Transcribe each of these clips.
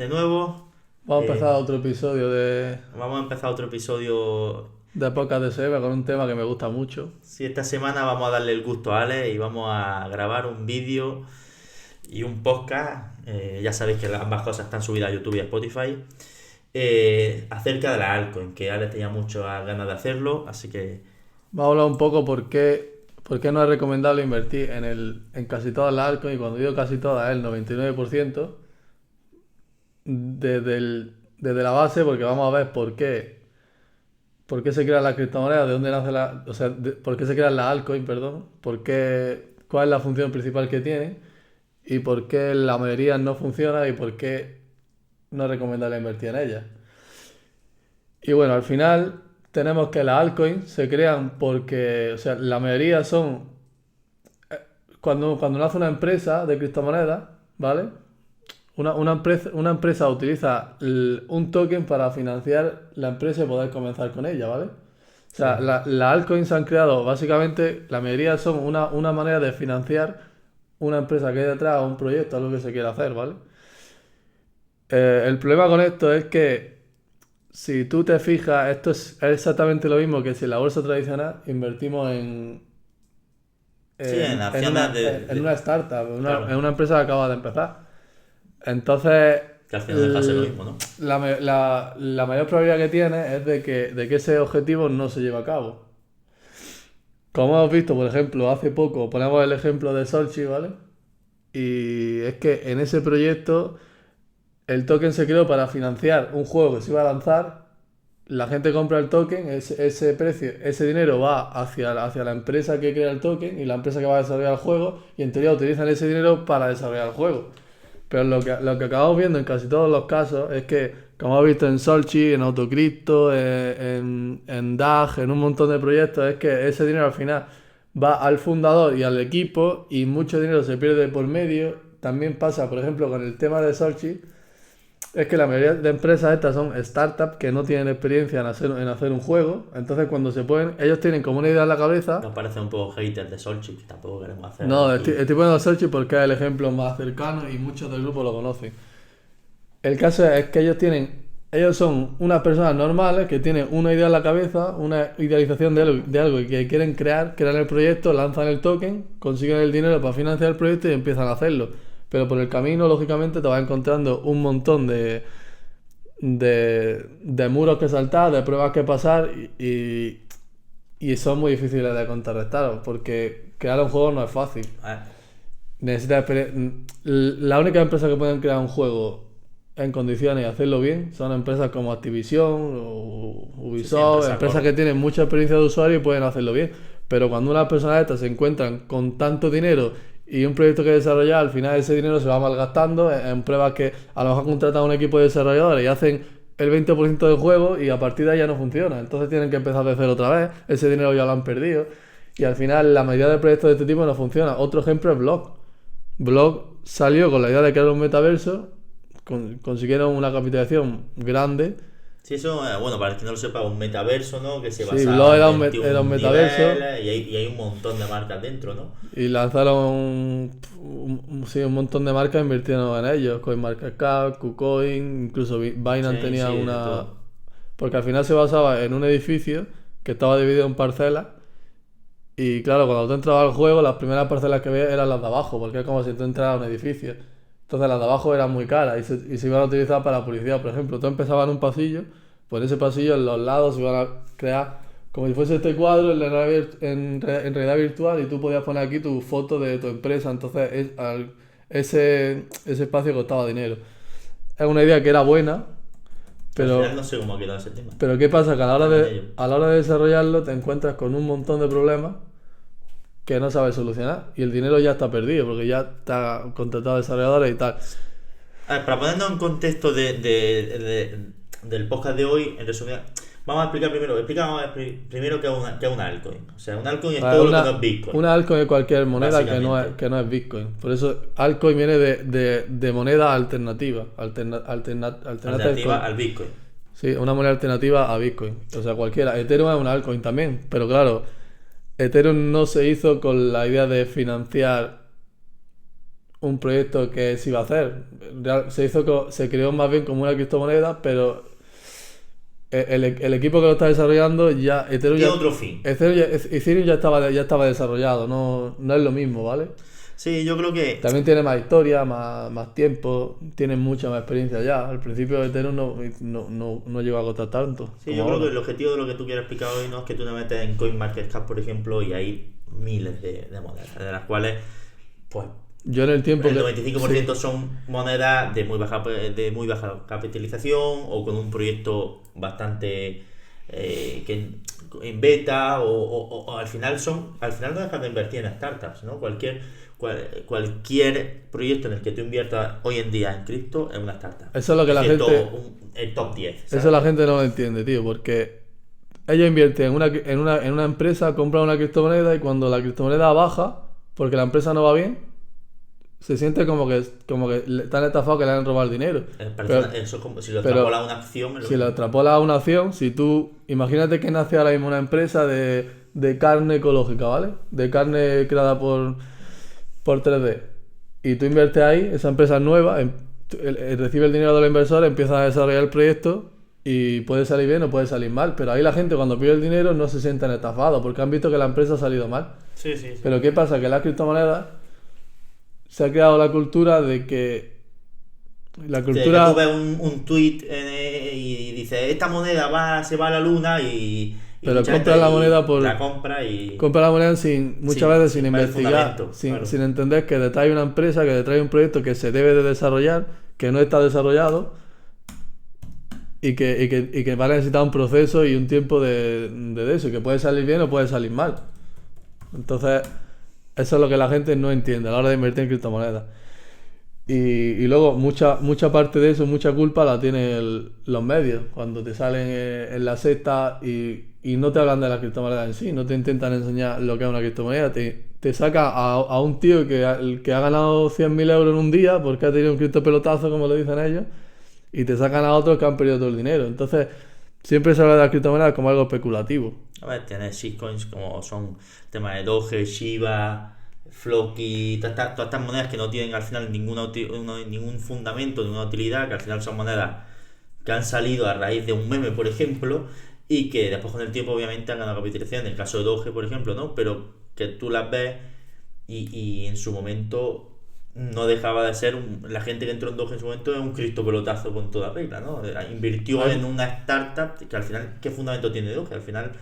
de nuevo. Vamos a empezar otro episodio Vamos a empezar otro episodio. de Podcast de Seba con un tema que me gusta mucho. Sí, esta semana vamos a darle el gusto a Ale y vamos a grabar un vídeo y un podcast. Ya sabéis que ambas cosas están subidas a YouTube y a Spotify. Acerca de la altcoin, que Ale tenía muchas ganas de hacerlo, así que... Vamos a hablar un poco por qué no es recomendable invertir en casi todas las altcoins, y cuando digo casi todas, el 99%, desde la base, porque vamos a ver por qué se crean las criptomonedas, de dónde nace por qué se crean las altcoins, perdón, cuál es la función principal que tienen y por qué la mayoría no funciona y por qué no es recomendable invertir en ellas. Y bueno, al final tenemos que las altcoins se crean porque, la mayoría son cuando nace una empresa de criptomonedas, ¿vale? Una empresa utiliza un token para financiar la empresa y poder comenzar con ella, ¿vale? O sea, Sí. las altcoins se han creado, básicamente, la mayoría son una manera de financiar una empresa que hay detrás, un proyecto, algo que se quiera hacer, ¿vale? El problema con esto es que si tú te fijas, esto es exactamente lo mismo que si en la bolsa tradicional invertimos Sí, en acciones en una startup, claro, en una empresa que acaba de empezar. Entonces, que al final deja de ser lo mismo, ¿no? la mayor probabilidad que tiene es de que ese objetivo no se lleve a cabo. Como hemos visto, por ejemplo, hace poco, ponemos el ejemplo de Solchi, ¿vale? Y es que en ese proyecto el token se creó para financiar un juego que se iba a lanzar. La gente compra el token, ese precio, ese dinero va hacia la empresa que crea el token y la empresa que va a desarrollar el juego, y en teoría utilizan ese dinero para desarrollar el juego. Pero lo que acabamos viendo en casi todos los casos es que, como hemos visto en Solchi, en Autocrypto, en DAG, en un montón de proyectos, es que ese dinero al final va al fundador y al equipo y mucho dinero se pierde por medio. También pasa, por ejemplo, con el tema de Solchi, es que la mayoría de empresas estas son startups que no tienen experiencia en hacer un juego. Entonces cuando ellos tienen como una idea en la cabeza. Nos parece un poco hater de Solchik, que tampoco queremos hacer No, aquí. estoy poniendo Solchi porque es el ejemplo más cercano y muchos del grupo lo conocen. El caso es que ellos son unas personas normales que tienen una idea en la cabeza, una idealización de algo y que quieren crean el proyecto, lanzan el token, consiguen el dinero para financiar el proyecto y empiezan a hacerlo. Pero por el camino, lógicamente, te vas encontrando un montón de muros que saltar, de pruebas que pasar y son muy difíciles de contrarrestar porque crear un juego no es fácil. La única empresa que pueden crear un juego en condiciones y hacerlo bien son empresas como Activision o Ubisoft, empresas que tienen mucha experiencia de usuario y pueden hacerlo bien. Pero cuando unas personas de estas se encuentran con tanto dinero y un proyecto que desarrollar, al final ese dinero se va malgastando en pruebas que a lo mejor contratan a un equipo de desarrolladores y hacen el 20% del juego y a partir de ahí ya no funciona. Entonces tienen que empezar de cero otra vez, ese dinero ya lo han perdido y al final la mayoría de proyectos de este tipo no funciona. Otro ejemplo es Block. Block salió con la idea de crear un metaverso, consiguieron una capitalización grande. Sí, eso, bueno, para el que no lo sepa, un metaverso, ¿no? Que se Sí, basa Block en era un metaverso. niveles y hay un montón de marcas dentro, ¿no? Y lanzaron un montón de marcas invirtiendo en ellos. CoinMarketCap, KuCoin, incluso Binance tenía sí, una... Porque al final se basaba en un edificio que estaba dividido en parcelas. Y claro, cuando tú entrabas al juego, las primeras parcelas que veías eran las de abajo, porque es como si tú entraras a un edificio. Entonces las de abajo eran muy caras y se iban a utilizar para publicidad. Por ejemplo, tú empezabas en un pasillo, pues en ese pasillo en los lados se iban a crear como si fuese este cuadro en realidad virtual y tú podías poner aquí tu foto de tu empresa. Entonces ese espacio costaba dinero. Es una idea que era buena, Al pero, final no sé cómo ha quedado ese tema. pero ¿qué pasa? Que a la ello. hora de desarrollarlo te encuentras con un montón de problemas que no sabes solucionar y el dinero ya está perdido porque ya está contratado a desarrolladores y tal. A ver, para ponernos en contexto del podcast de hoy, en resumen, vamos a explicar primero qué es una altcoin. O sea, una altcoin es todo lo que no es Bitcoin. Una altcoin es cualquier moneda Básicamente. que no es Bitcoin. Por eso altcoin viene de moneda alternativa. Alternativa al Bitcoin. Sí, una moneda alternativa a Bitcoin. O sea, cualquiera. Ethereum es una altcoin también. Pero claro, Ethereum no se hizo con la idea de financiar un proyecto que se iba a hacer. Se creó más bien como una criptomoneda, pero el equipo que lo está desarrollando ya, Tiene otro fin. Ethereum ya estaba desarrollado, no es lo mismo, ¿vale? Sí, yo creo que... También tiene más historia, más tiempo, tiene mucha más experiencia ya. Al principio Ethereum no llegó a costar tanto. Sí, como yo creo ahora. que el objetivo de lo que tú quieres explicar hoy no es que tú te metes en CoinMarketCap, por ejemplo, y hay miles de monedas, de las cuales, pues, Yo en el tiempo el que... 95% Sí, son monedas de muy baja capitalización o con un proyecto bastante que en beta o al final no dejas de invertir en startups, ¿no? Cualquier proyecto en el que tú inviertas hoy en día en cripto es una startup, eso es lo que la excepto gente... el top 10, Eso ¿sabes? la gente no lo entiende, tío, porque ellos invierten en una empresa, compran una criptomoneda y cuando la criptomoneda baja, porque la empresa no va bien, se siente como que están estafados, que le han robado el dinero. Pero, Eso es como si lo pero extrapolas a una acción, es lo si lo mismo. extrapolas a una acción, si tú, imagínate que nace ahora mismo una empresa de carne ecológica, ¿vale? De carne creada por 3D. Y tú inviertes ahí, esa empresa es nueva, recibe el dinero de los inversores, empieza a desarrollar el proyecto y puede salir bien o puede salir mal. Pero ahí la gente cuando pide el dinero no se sienten estafados porque han visto que la empresa ha salido mal. Sí, sí, sí. Pero ¿qué pasa? Que las criptomonedas se ha creado la cultura de que... La Que tú ves cultura... un tweet y dices, esta moneda se va a la luna y Pero mucha gente compra la moneda la compra y Compra la moneda muchas veces sin sin ver el investigar, fundamento, sin, claro. sin entender que detrás hay una empresa, que detrás hay un proyecto que se debe de desarrollar, que no está desarrollado y que va a necesitar un proceso y un tiempo de eso, y que puede salir bien o puede salir mal. Entonces, eso es lo que la gente no entiende a la hora de invertir en criptomonedas. Y luego, mucha parte de eso, mucha culpa la tienen los medios, cuando te salen en la sexta y no te hablan de la criptomoneda en sí, no te intentan enseñar lo que es una criptomoneda, te saca a un tío que ha ganado 100.000 euros en un día porque ha tenido un criptopelotazo, como le dicen ellos, y te sacan a otros que han perdido todo el dinero. Entonces, siempre se habla de las criptomonedas como algo especulativo. A ver, tienes shitcoins como son temas de Doge, Shiba, Floki, todas estas monedas que no tienen al final ningún fundamento, ninguna utilidad, que al final son monedas que han salido a raíz de un meme, por ejemplo, y que después con el tiempo obviamente han ganado capitalización, en el caso de Doge, por ejemplo, ¿no? Pero que tú las ves y en su momento no dejaba de ser la gente que entró en Doge en su momento es un cristo pelotazo con toda regla, ¿no? Invirtió en una startup que al final, ¿qué fundamento tiene Doge? Al final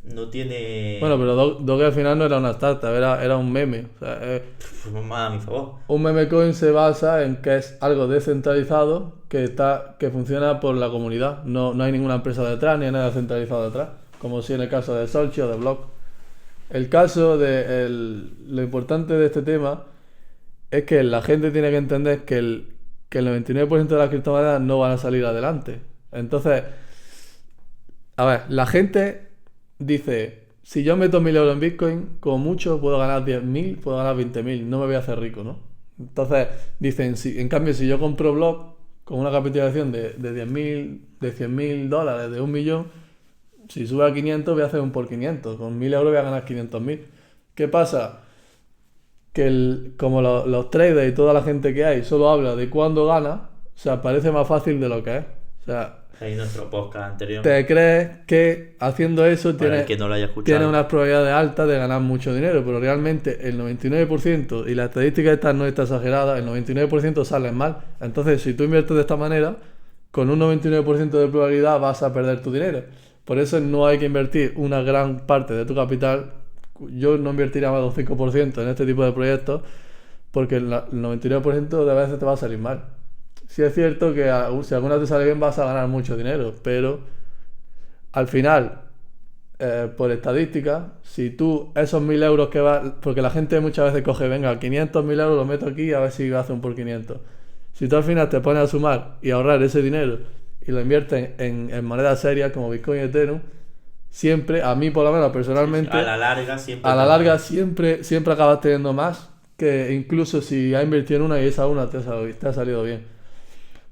no Bueno, tiene pero Doge al final no era una startup, era un meme. O sea, más a mi favor. un meme coin se basa en que es algo descentralizado que funciona por la comunidad. No hay ninguna empresa detrás ni hay nada centralizado detrás, como si en el caso de Solchi o de Block. Lo importante de este tema es que la gente tiene que entender que el 99% de las criptomonedas no van a salir adelante. Entonces, a ver, la gente dice, si yo meto 1.000 euros en Bitcoin, como mucho puedo ganar 10.000, puedo ganar 20.000, no me voy a hacer rico, ¿no? Entonces, dicen, en cambio, si yo compro Block con una capitalización de 10.000, de 100.000 dólares, de 1 millón, si sube a 500 voy a hacer un por 500, con 1.000 euros voy a ganar 500.000. ¿Qué pasa? Que como los traders y toda la gente que hay solo habla de cuándo gana, o sea, parece más fácil de lo que es. O sea, Ahí nuestro podcast anterior, te crees que haciendo eso para el tienes que no lo haya tiene escuchado. unas probabilidades altas de ganar mucho dinero, pero realmente el 99%, y la estadística esta no está exagerada, el 99% salen mal. Entonces, si tú inviertes de esta manera, con un 99% de probabilidad vas a perder tu dinero. Por eso no hay que invertir una gran parte de tu capital. Yo no invertiría más de un 5% en este tipo de proyectos, porque el 99% de veces te va a salir mal. Sí es cierto que si alguna te sale bien vas a ganar mucho dinero, pero al final por estadística, si tú esos 1.000 euros que vas... Porque la gente muchas veces coge, venga, 500.000 euros lo meto aquí a ver si hace un por 500. Si tú al final te pones a sumar y ahorrar ese dinero y lo inviertes en monedas serias como Bitcoin y Ethereum, siempre, a mí por lo menos personalmente, A la larga siempre. a la larga siempre acabas teniendo más que incluso si has invertido en una y esa una te ha salido bien.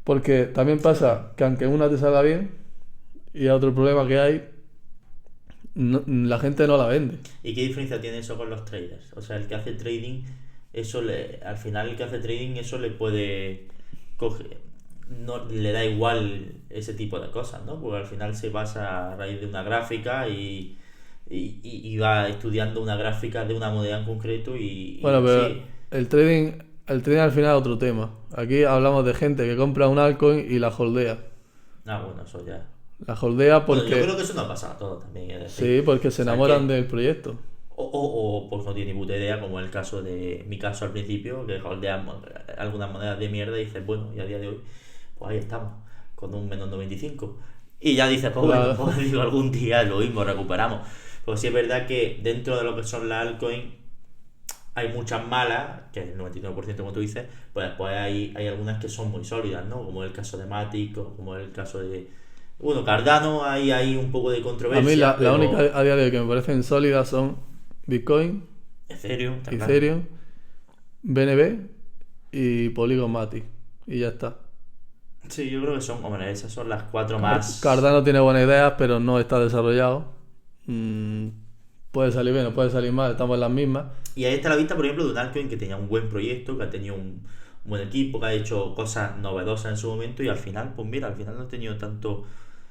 Porque también pasa que aunque una te salga bien, y otro problema que hay, la gente no la vende. ¿Y qué diferencia tiene eso con los traders? O sea, el que hace trading, eso al final el que hace trading, eso le puede coger, no le da igual ese tipo de cosas, ¿no? Porque al final se basa a raíz de una gráfica y va estudiando una gráfica de una moneda en concreto Bueno, pero sí. el trading al final es otro tema. Aquí hablamos de gente que compra un altcoin y la holdea. Bueno, eso ya. La holdea Bueno, yo porque... creo que eso no ha pasado a todos también, es decir, Sí, porque se o sea, enamoran del proyecto. o pues no tiene ni puta idea, como el caso de mi caso al principio, que holdea algunas monedas de mierda y dices, bueno, y a día de hoy, pues ahí estamos, con un menos 95. Y ya dices, pues bueno, Claro. pues digo, algún día lo mismo recuperamos. Pues sí es verdad que dentro de lo que son las altcoins hay muchas malas, que el 99% como tú dices, pues después hay algunas que son muy sólidas, ¿no? Como el caso de Matic, o como el caso de... Bueno, Cardano, ahí hay un poco de A mí controversia, la única pero a día de hoy que me parecen sólidas son Bitcoin, Ethereum, está claro. Ethereum, BNB y Polygon Matic. Y ya está. Sí, yo creo que son, hombre, esas son las cuatro más... Cardano tiene buenas ideas, pero no está desarrollado. Mm, puede salir bien o puede salir mal, estamos en las mismas. Y ahí está la vista, por ejemplo, de un altcoin que tenía un buen proyecto, que ha tenido un buen equipo, que ha hecho cosas novedosas en su momento y al final, pues mira, al final no ha tenido tanto...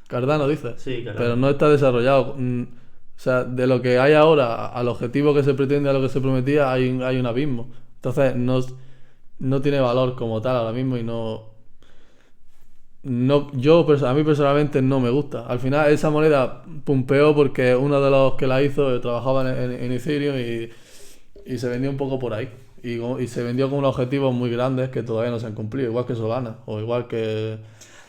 Cardano dice. Sí, Pero Cardano. no está desarrollado. O sea, de lo que hay ahora al objetivo que se pretende, a lo que se prometía, hay un abismo. Entonces no tiene valor como tal ahora mismo y a mí personalmente no me gusta. Al final esa moneda pumpeó porque uno de los que la hizo trabajaba en Ethereum y se vendió un poco por ahí. Y se vendió con unos objetivos muy grandes que todavía no se han cumplido, igual que Solana o igual que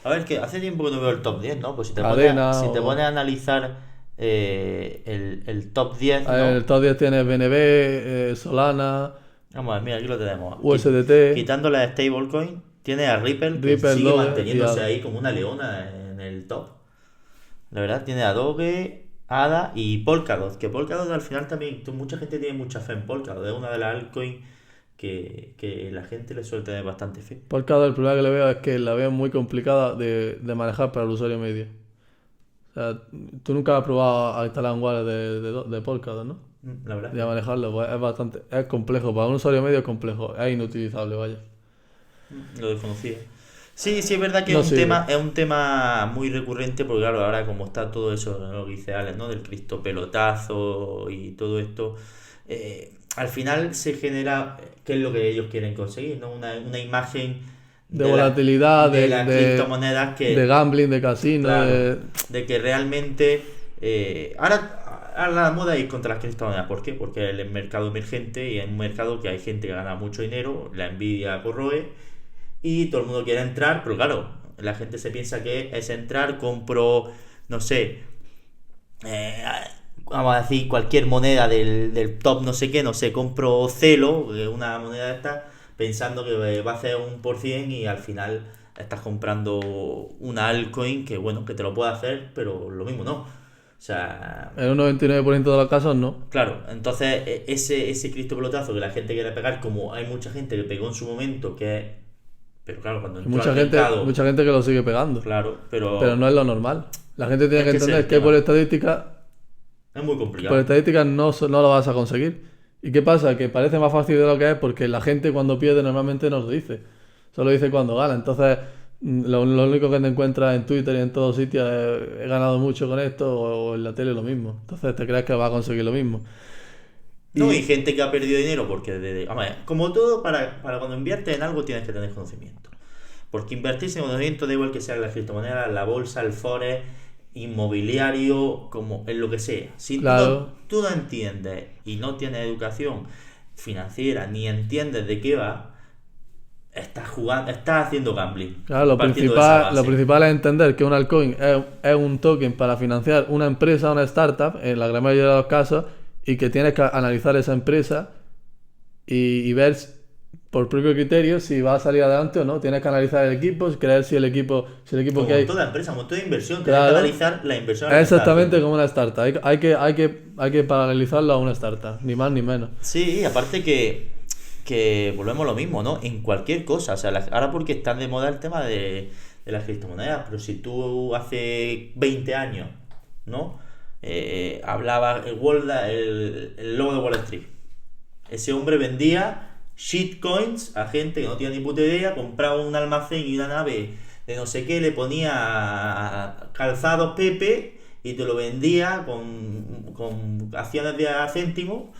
A ver, que hace tiempo que no veo el top 10, ¿no? Pues Cadena si te o... pones a analizar el top 10, El ¿no? top 10 tiene BNB, Solana, Vamos a ver, mira, aquí lo tenemos. USDT, Quitando la stablecoin, tiene a Ripple que Ripple, sigue Doge y manteniéndose ADA. ahí como una leona en el top. La verdad, tiene a Doge, ADA y Polkadot. Que Polkadot al final también, mucha gente tiene mucha fe en Polkadot. Es una de las altcoins que la gente le suele tener bastante fe. Polkadot, el problema que le veo es que la veo muy complicada de manejar para el usuario medio. O sea, tú nunca has probado a instalar un wallet de Polkadot, ¿no? La verdad. Y a manejarlo, pues es complejo. Para un usuario medio es complejo, es inutilizable, vaya. Lo desconocía. Sí, sí, es verdad que No sirve. es un tema muy recurrente, porque claro, ahora como está todo eso, ¿no? Lo que dice Alex, ¿no? Del cristopelotazo y todo esto, al final se genera, ¿qué es lo que ellos quieren conseguir? ¿No? Una imagen De de volatilidad, de las criptomonedas de que, gambling, de casino, claro, de... de que realmente... ahora la moda es contra las criptomonedas. ¿Por qué? Porque el mercado emergente y es un mercado que hay gente que gana mucho dinero, la envidia corroe y todo el mundo quiere entrar, pero claro, la gente se piensa que es entrar, compro, no sé, eh, vamos a decir cualquier moneda del top no sé qué, no sé, compro Celo, una moneda de esta, pensando que va a hacer un por cien y al final estás comprando una altcoin que bueno, que te lo puede hacer, pero lo mismo no. O sea, En un 99% de los casos no. claro, entonces ese cristopelotazo que la gente quiere pegar, como hay mucha gente que pegó en su momento, pero claro, cuando Hay entró al mercado, mucha gente que lo sigue pegando. claro, Pero no es lo normal. La gente tiene es que que ese es entender el que tema. Es muy por complicado. estadística no lo vas a conseguir. ¿Y qué pasa? Que parece más fácil de lo que es porque la gente cuando pierde normalmente no lo dice. Solo dice cuando gana. Entonces, lo único que te encuentras en Twitter y en todos sitios es he ganado mucho con esto o en la tele lo mismo. Entonces te crees que vas a conseguir lo mismo. No, y Y gente que ha perdido dinero porque, vamos a ver, como todo, para cuando inviertes en algo tienes que tener conocimiento. Porque invertirse en conocimiento da igual que sea en la criptomoneda, la bolsa, el forex, inmobiliario, como en lo que sea. Si claro, tú no entiendes y no tienes educación financiera ni entiendes de qué va, estás jugando, estás haciendo gambling. claro, Partiendo de esa lo base. principal es entender que un altcoin es un token para financiar una empresa, una startup, en la gran mayoría de los casos, y que tienes que analizar esa empresa y ver por propio criterio si va a salir adelante o no. Tienes que analizar el equipo, creer si el equipo que Como en hay, toda empresa, como en toda inversión, tienes que claro, analizar la inversión a es la que estás exactamente haciendo. como una startup. Hay que paralelizarlo a una startup, ni más ni menos. Sí, aparte que volvemos a lo mismo, ¿no? En cualquier cosa. O sea, ahora porque está de moda el tema de las criptomonedas, pero si tú hace 20 años, ¿no? Hablabas el logo de Wall Street. Ese hombre vendía shitcoins a gente que no tiene ni puta idea, compraba un almacén y una nave de no sé qué, le ponía calzados Pepe y te lo vendía con acciones de a céntimo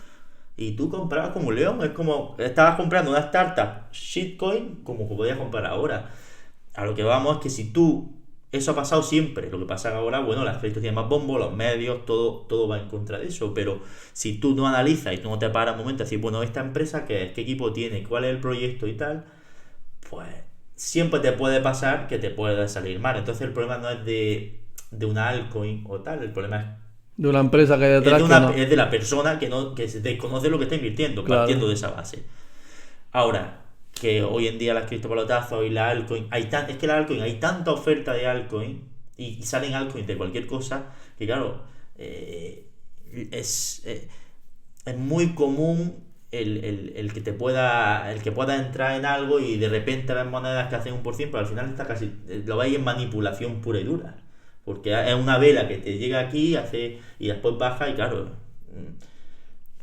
y tú comprabas como un león. Es como estabas comprando una startup shitcoin como podías comprar ahora. A lo que vamos es que si tú, eso ha pasado siempre, lo que pasa es que ahora, bueno, las criptos tienen más bombo, los medios, todo va en contra de eso, pero si tú no analizas y tú no te paras un momento a decir, bueno, esta empresa, ¿qué es? ¿Qué equipo tiene? ¿Cuál es el proyecto y tal? Pues siempre te puede pasar que te puede salir mal. Entonces el problema no es de una altcoin o tal, el problema De una empresa que hay es, detrás que no. es de la persona que se desconoce lo que está invirtiendo, Claro. partiendo de esa base. Ahora, que hoy en día las criptopalotazos y la altcoin, es que la altcoin, hay tanta oferta de altcoin y salen altcoins de cualquier cosa, que claro, es, eh, es muy común el que pueda entrar en algo y de repente ves monedas que hacen 1%, pero al final está casi, lo veis en manipulación pura y dura. Porque es una vela que te llega aquí y después baja y claro,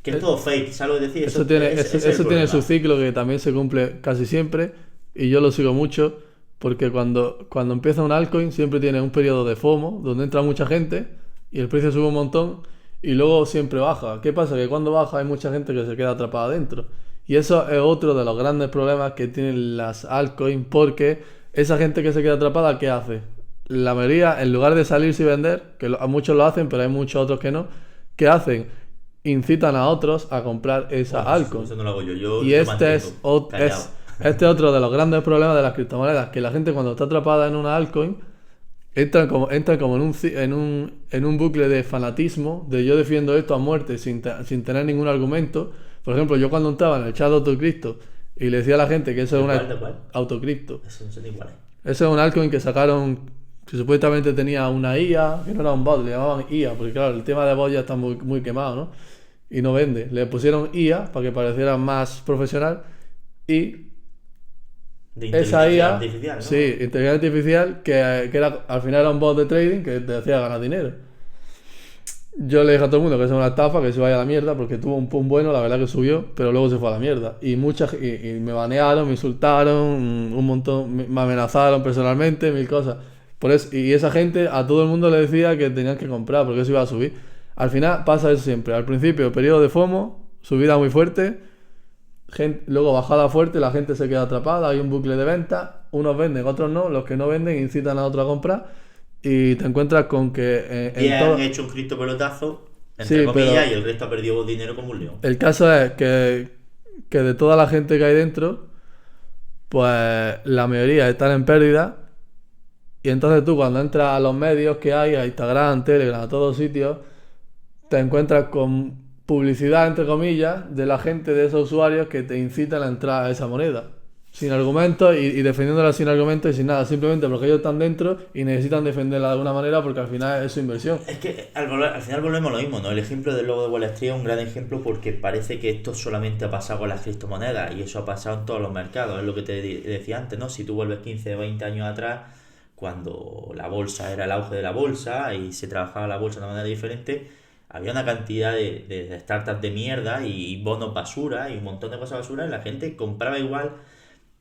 que es todo fake, ¿sabes lo que decir? Eso tiene, ese es el eso tiene problema. su ciclo que también se cumple casi siempre y yo lo sigo mucho porque cuando empieza un altcoin siempre tiene un periodo de FOMO donde entra mucha gente y el precio sube un montón y luego siempre baja. ¿Qué pasa? Que cuando baja hay mucha gente que se queda atrapada dentro y eso es otro de los grandes problemas que tienen las altcoins porque esa gente que se queda atrapada, ¿qué hace? La mayoría, en lugar de salirse y vender, que muchos lo hacen pero hay muchos otros que no, ¿qué hacen? Incitan a otros a comprar esa Bueno, altcoin. eso no lo hago yo Y lo este mantengo callado. este es otro de los grandes problemas de las criptomonedas, que la gente cuando está atrapada en una altcoin entra como en un bucle de fanatismo, de yo defiendo esto a muerte sin tener ningún argumento. Por ejemplo, yo cuando entraba en el chat de Autocripto y le decía a la gente que eso es una ¿De cuál? Autocripto, Eso no sé ni cuál es. eso es un altcoin que sacaron, que supuestamente tenía una IA, que no era un bot, le llamaban IA, porque claro, el tema de bot ya está muy quemado, ¿no? Y no vende. Le pusieron IA para que pareciera más profesional y De esa inteligencia IA, artificial, ¿no? sí, inteligencia artificial, que era, al final era un bot de trading que te hacía ganar dinero. Yo le dije a todo el mundo que eso es una estafa, que se vaya a la mierda, porque tuvo un pum bueno, la verdad que subió, pero luego se fue a la mierda. Y y me banearon, me insultaron, un montón, me amenazaron personalmente, mil cosas. Por eso, y esa gente, a todo el mundo le decía que tenían que comprar, porque eso iba a subir. Al final pasa eso siempre. Al principio, periodo de FOMO, subida muy fuerte, luego bajada fuerte, la gente se queda atrapada, hay un bucle de venta, unos venden, otros no, los que no venden incitan a otros a comprar. Y te encuentras con que Y han hecho un criptopelotazo, entre Sí, comillas, pero y el resto ha perdido dinero como un león. el caso es que de toda la gente que hay dentro, pues la mayoría están en pérdida. Y entonces tú cuando entras a los medios que hay, a Instagram, Telegram, a todos sitios, te encuentras con publicidad, entre comillas, de la gente, de esos usuarios que te incitan a entrar a esa moneda. Sin argumentos y defendiéndola sin argumentos y sin nada, simplemente porque ellos están dentro y necesitan defenderla de alguna manera porque al final es su inversión. Es que al final volvemos a lo mismo, ¿no? El ejemplo del logo de Wall Street es un gran ejemplo porque parece que esto solamente ha pasado con las criptomonedas y eso ha pasado en todos los mercados. Es lo que te decía antes, ¿no? Si tú vuelves 15 o 20 años atrás, cuando la bolsa era el auge de la bolsa y se trabajaba la bolsa de una manera diferente, había una cantidad de startups de mierda y bonos basura y un montón de cosas basura y la gente compraba igual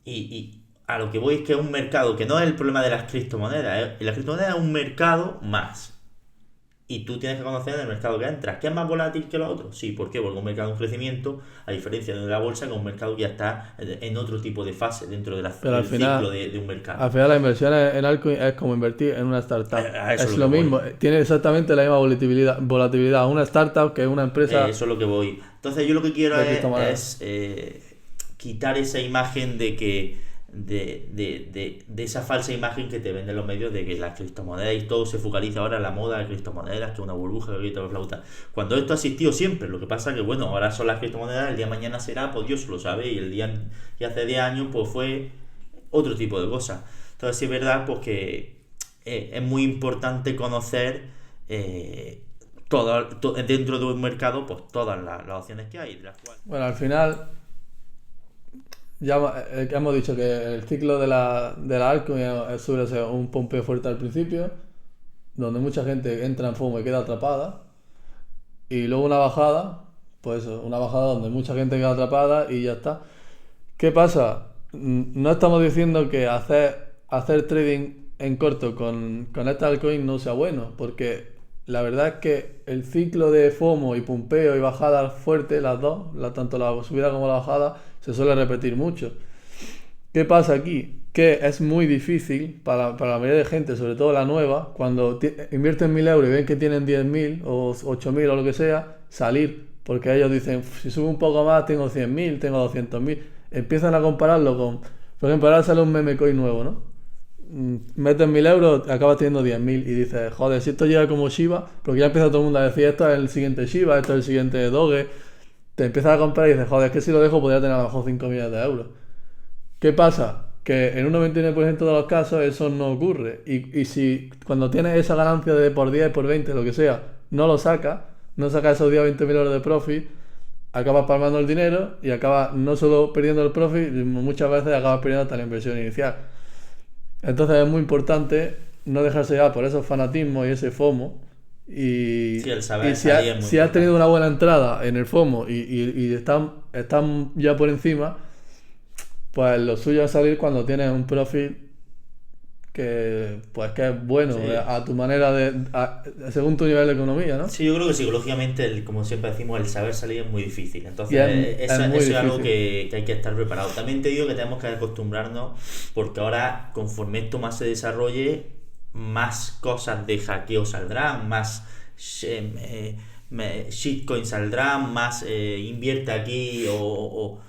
y a lo que voy es que es un mercado que no es el problema de las criptomonedas, la criptomoneda es un mercado más. Y tú tienes que conocer en el mercado que entras. ¿Qué es más volátil que lo otro? Sí, ¿por qué? Porque un mercado en crecimiento, a diferencia de la bolsa, que es un mercado que ya está en otro tipo de fase dentro del ciclo de un mercado. Al final la inversión en altcoin es como invertir en una startup. Eso Es lo mismo, voy. tiene exactamente la misma volatilidad una startup que una empresa. Eso es lo que voy. Entonces yo lo que quiero de es criptomonedas. quitar esa imagen de que de esa falsa imagen que te venden los medios de que las criptomonedas y todo se focaliza ahora en la moda de criptomonedas, que una burbuja, que grita la flauta. Cuando esto ha existido siempre, lo que pasa que bueno, ahora son las criptomonedas, el día de mañana será, pues Dios lo sabe, y el día que hace 10 años pues fue otro tipo de cosas. Entonces sí es verdad pues que es muy importante conocer dentro de un mercado pues todas las opciones que hay, de las cuales... Bueno, al final ya hemos dicho que el ciclo de la altcoin suele ser un pompeo fuerte al principio, donde mucha gente entra en FOMO y queda atrapada, y luego una bajada, pues eso, una bajada donde mucha gente queda atrapada y ya está. ¿Qué pasa? No estamos diciendo que hacer trading en corto con esta altcoin no sea bueno, porque la verdad es que el ciclo de FOMO y pumpeo y bajada fuerte, las dos, tanto la subida como la bajada, se suele repetir mucho. ¿Qué pasa aquí? Que es muy difícil para la mayoría de gente, sobre todo la nueva, cuando invierten 1.000 euros y ven que tienen 10.000 o 8.000 o lo que sea, salir. Porque ellos dicen, si subo un poco más, tengo 100.000, tengo 200.000. Empiezan a compararlo con, por ejemplo, ahora sale un meme coin nuevo, ¿no? Metes 1.000 euros, acabas teniendo 10.000 y dices, joder, si esto llega como Shiba, porque ya empieza todo el mundo a decir, esto es el siguiente Shiba, esto es el siguiente Doge. Te empiezas a comprar y dices, joder, es que si lo dejo podría tener a lo mejor 5 millones de euros. ¿Qué pasa? Que en un 99% de los casos eso no ocurre. Y si cuando tienes esa ganancia de por 10, por 20, lo que sea, no lo sacas, no sacas esos 10 o 20.000 euros de profit, acabas palmando el dinero y acabas no solo perdiendo el profit, muchas veces acabas perdiendo hasta la inversión inicial. Entonces es muy importante no dejarse llevar por esos fanatismos y ese FOMO. Y, Sí, el saber y salir es muy si has tenido importante. una buena entrada en el FOMO y están ya por encima, pues lo suyo es salir cuando tienes un profit que es bueno Sí. a tu manera según tu nivel de economía, ¿no? Sí, yo creo que psicológicamente, como siempre decimos, el saber salir es muy difícil. Entonces, Y es muy eso es algo difícil. que hay que estar preparado. También te digo que tenemos que acostumbrarnos, porque ahora, conforme esto más se desarrolle, más cosas de hackeo saldrán, más shitcoins saldrán, más invierte aquí o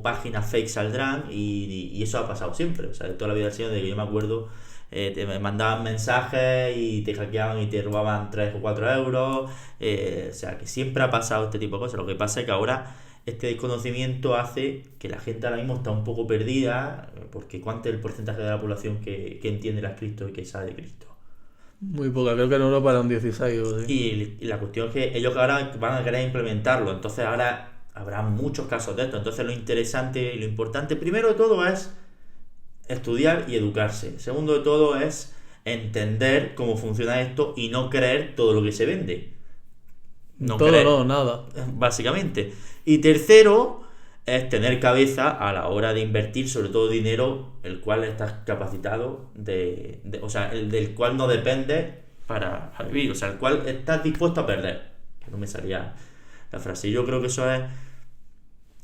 páginas fake saldrán y eso ha pasado siempre. O sea, de toda la vida del señor, de que yo me acuerdo, te mandaban mensajes y te hackeaban y te robaban 3 o 4 euros. O sea, que siempre ha pasado este tipo de cosas. Lo que pasa es que ahora este desconocimiento hace que la gente ahora mismo está un poco perdida, porque ¿cuánto es el porcentaje de la población que entiende las cripto y que sabe de cripto? Muy poca, creo que en Europa era un 16 o así. Y la cuestión es que ellos ahora van a querer implementarlo, entonces ahora habrá muchos casos de esto. Entonces lo interesante y lo importante, primero de todo, es estudiar y educarse. Segundo de todo es entender cómo funciona esto y no creer todo lo que se vende. No Todo creer, no, nada. básicamente. Y tercero es tener cabeza a la hora de invertir, sobre todo dinero, el cual estás capacitado o sea, el del cual no dependes para vivir, o sea, el cual estás dispuesto a perder. Que no me salía la frase. Yo creo que eso es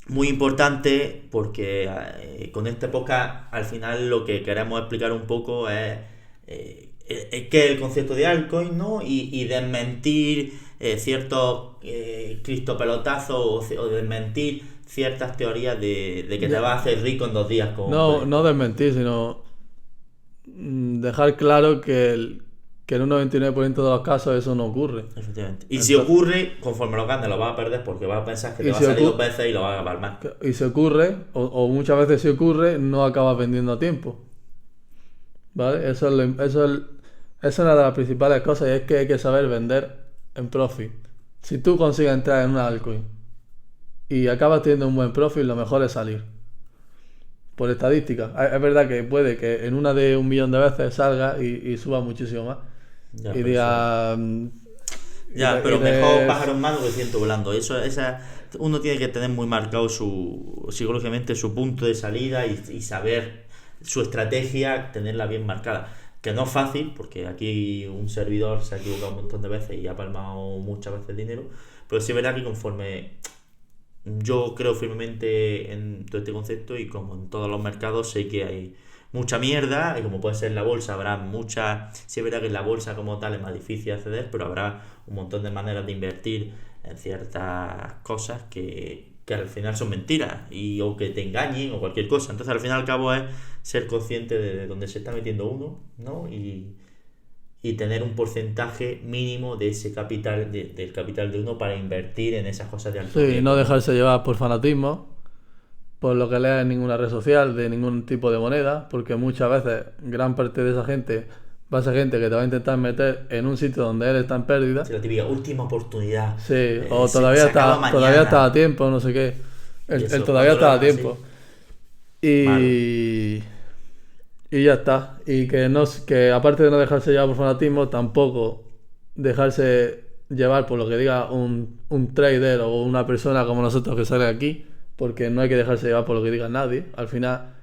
muy importante porque con esta época al final lo que queremos explicar un poco es qué es el concepto de altcoin, ¿no? Y desmentir ciertos criptopelotazos o desmentir ciertas teorías de que te vas a hacer rico en 2 días con un No, no proyecto. desmentir, sino dejar claro que en un 99% de los casos eso no ocurre. Efectivamente. Y si Entonces, ocurre, conforme lo ganes, lo vas a perder porque vas a pensar que te y va a si salir 2 ocurre, veces y lo vas a palmar. y si ocurre, o muchas veces si ocurre, no acabas vendiendo a tiempo. ¿Vale? Esa es una de las principales cosas y es que hay que saber vender en profit. Si tú consigues entrar en una altcoin y acabas teniendo un buen profit, lo mejor es salir. Por estadística. Es verdad que puede que en una de 1.000.000 de veces salga y suba muchísimo más. Ya, Y pero eso. diga... Ya, pero mejor pájaro en mano que ciento volando. Uno tiene que tener muy marcado psicológicamente su punto de salida y saber su estrategia, tenerla bien marcada. Que no es fácil, porque aquí un servidor se ha equivocado un montón de veces y ha palmado muchas veces dinero. Pero sí es verdad que conforme yo creo firmemente en todo este concepto y como en todos los mercados sé que hay mucha mierda y como puede ser en la bolsa habrá mucha, sí es verdad que en la bolsa como tal es más difícil acceder, pero habrá un montón de maneras de invertir en ciertas cosas que al final son mentiras o que te engañen o cualquier cosa. Entonces al fin y al cabo es ser consciente de dónde se está metiendo uno, ¿no? Y tener un porcentaje mínimo de ese capital, del capital de uno para invertir en esas cosas de alto Sí, riesgo, no ¿no? dejarse llevar por fanatismo, por lo que leas en ninguna red social, de ningún tipo de moneda, porque muchas veces gran parte de esa gente va a ser gente que te va a intentar meter en un sitio donde él está en pérdida. Es la típica última oportunidad. Sí, o Se acaba todavía está mañana. a tiempo, no sé qué. Y El eso, todavía cuando lo está a hagan así, tiempo. malo. Y, y ya está. Y que aparte de no dejarse llevar por fanatismo, tampoco dejarse llevar por lo que diga un trader o una persona como nosotros que sale aquí, porque no hay que dejarse llevar por lo que diga nadie. Al final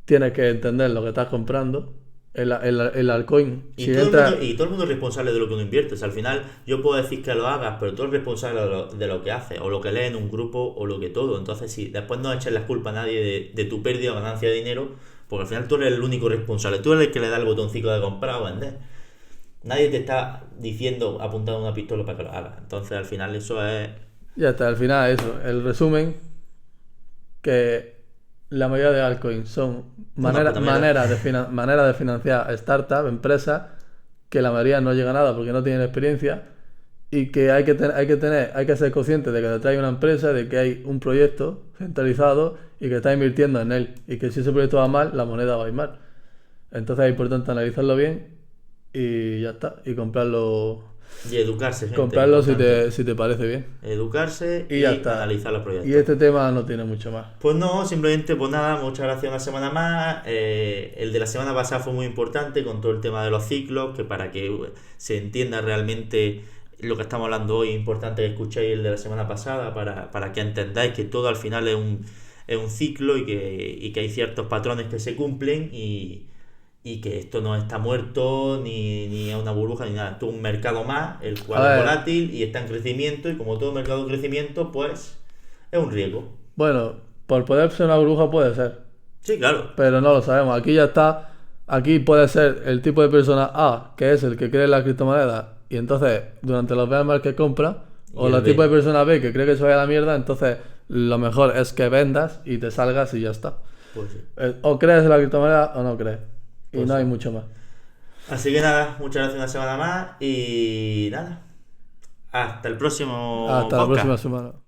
tienes que entender lo que estás comprando. El altcoin, Y, si todo entra... y todo el mundo es responsable de lo que uno invierte. O sea, al final yo puedo decir que lo hagas, pero tú eres responsable de lo que haces, o lo que lees en un grupo, o lo que todo. Entonces, si después no eches la culpa a nadie de tu pérdida o ganancia de dinero, porque al final tú eres el único responsable. Tú eres el que le da el botoncito de comprar o vender. Nadie te está diciendo, apuntando una pistola para que lo hagas. Entonces, al final eso es... Ya está, al final eso. El resumen, que la mayoría de altcoins son Una puta mierda. maneras de financiar startups, empresas, que la mayoría no llega a nada porque no tienen experiencia y que hay que ser consciente de que detrás hay una empresa, de que hay un proyecto centralizado y que está invirtiendo en él y que si ese proyecto va mal, la moneda va a ir mal. Entonces es importante analizarlo bien y ya está, y Y educarse, gente, comprarlo importante. si te parece bien. Educarse Y ya y está. analizar los Y proyectos. este tema no tiene mucho más. Pues no, simplemente, pues nada, muchas gracias una semana más. El de la semana pasada fue muy importante con todo el tema de los ciclos, que para que se entienda realmente lo que estamos hablando hoy, es importante que escuchéis el de la semana pasada para que entendáis que todo al final es un ciclo y que hay ciertos patrones que se cumplen y que esto no está muerto ni es una burbuja ni nada. Esto es un mercado más, el A cual es ver, volátil y está en crecimiento y como todo mercado en crecimiento, pues es un riesgo. bueno, por poder ser una burbuja puede ser, Sí, claro. pero no lo sabemos. Aquí ya está. Aquí puede ser el tipo de persona A, que es el que cree en la criptomoneda, y entonces durante los bear market compra, Y o el el tipo de B. persona B que cree que se vaya a la mierda, entonces lo mejor es que vendas y te salgas y ya está. Pues sí. O crees en la criptomoneda o no crees. Y Pues no sí. hay mucho más. Así que nada, muchas gracias una semana más y nada. Hasta el próximo Hasta la próxima podcast. semana.